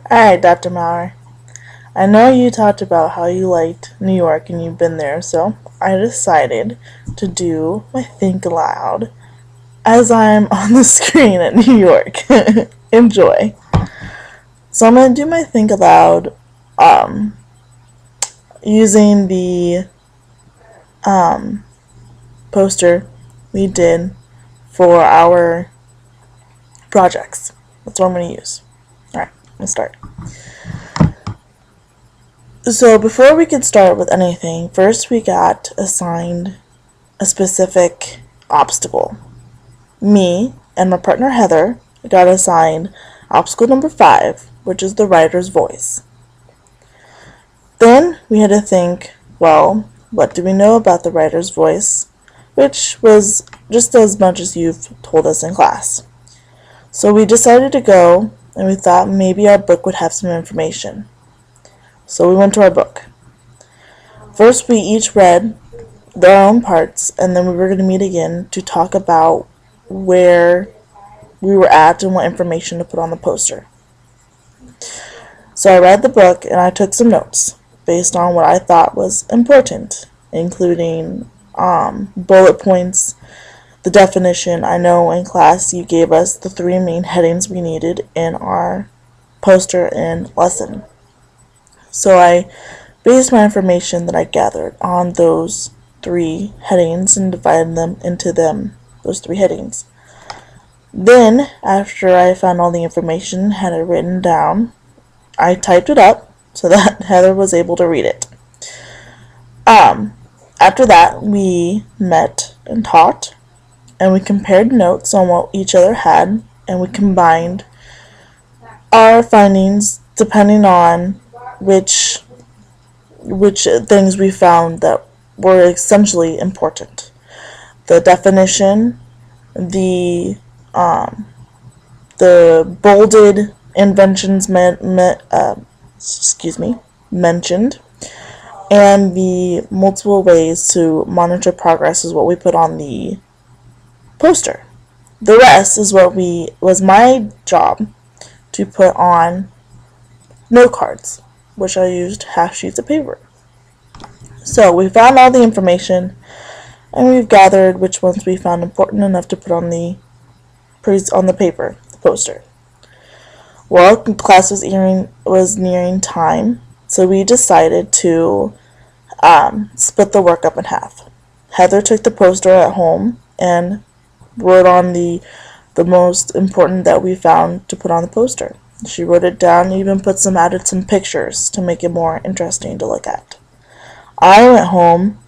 Alright, Dr. Maurer. I know you talked about how you liked New York and you've been there, so I decided to do my Think Aloud as I'm on the screen at New York. Enjoy. So I'm going to do my Think Aloud um, using the um, poster we did for our projects. That's what I'm going to use. Alright, let's start. So before we could start with anything, first we got assigned a specific obstacle. Me and my partner Heather got assigned obstacle number 5, which is the writer's voice. Then we had to think, well, what do we know about the writer's voice? Which was just as much as you've told us in class. So we decided to go, and we thought maybe our book would have some information. So we went to our book. First, we each read their own parts, and then we were going to meet again to talk about where we were at and what information to put on the poster. So I read the book, and I took some notes based on what I thought was important, including bullet points, the definition. I know in class you gave us the 3 main headings we needed in our poster and lesson. So I based my information that I gathered on those 3 headings and divided them into those 3 headings. Then, after I found all the information, had it written down, I typed it up so that Heather was able to read it. After that, we met and talked, and we compared notes on what each other had, and we combined our findings depending on which things we found that were essentially important. The definition, the bolded inventions mentioned, and the multiple ways to monitor progress is what we put on the poster. The rest is what was my job to put on note cards, which I used half sheets of paper. So we found all the information, and we've gathered which ones we found important enough to put on the paper, the poster. Well, class was nearing time, so we decided to split the work up in half. Heather took the poster at home and wrote on the most important that we found to put on the poster. She wrote it down and even added some pictures to make it more interesting to look at. I went home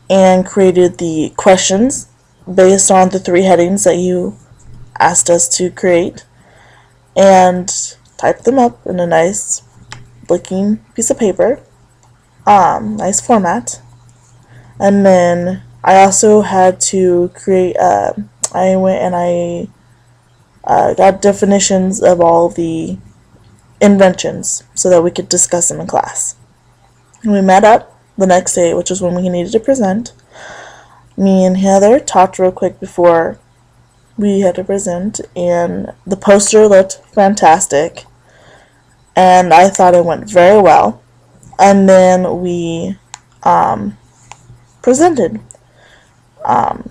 and created the questions based on the 3 headings that you asked us to create and typed them up in a nice looking piece of paper, nice format. And then I also had to create, I went and I got definitions of all the inventions so that we could discuss them in class. And we met up the next day, which is when we needed to present. Me and Heather talked real quick before we had to present, and the poster looked fantastic, and I thought it went very well. And then we presented. I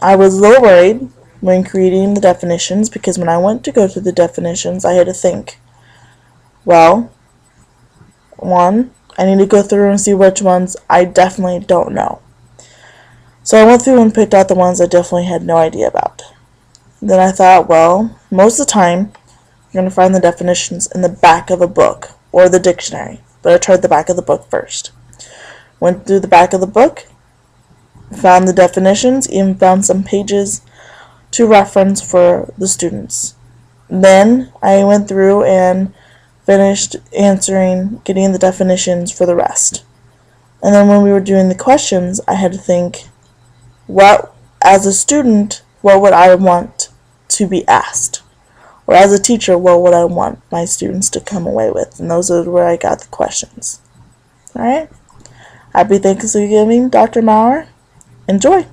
was a little worried when creating the definitions, because when I went to go through the definitions, I had to think, well, 1, I need to go through and see which ones I definitely don't know. So I went through and picked out the ones I definitely had no idea about. Then I thought, well, most of the time, you're going to find the definitions in the back of a book or the dictionary. But I tried the back of the book first. Went through the back of the book, found the definitions, even found some pages to reference for the students. Then I went through and finished getting the definitions for the rest. And then when we were doing the questions, I had to think, as a student, what would I want to be asked? Or as a teacher, what would I want my students to come away with? And those are where I got the questions. Alright? Happy Thanksgiving, Dr. Maurer. Enjoy!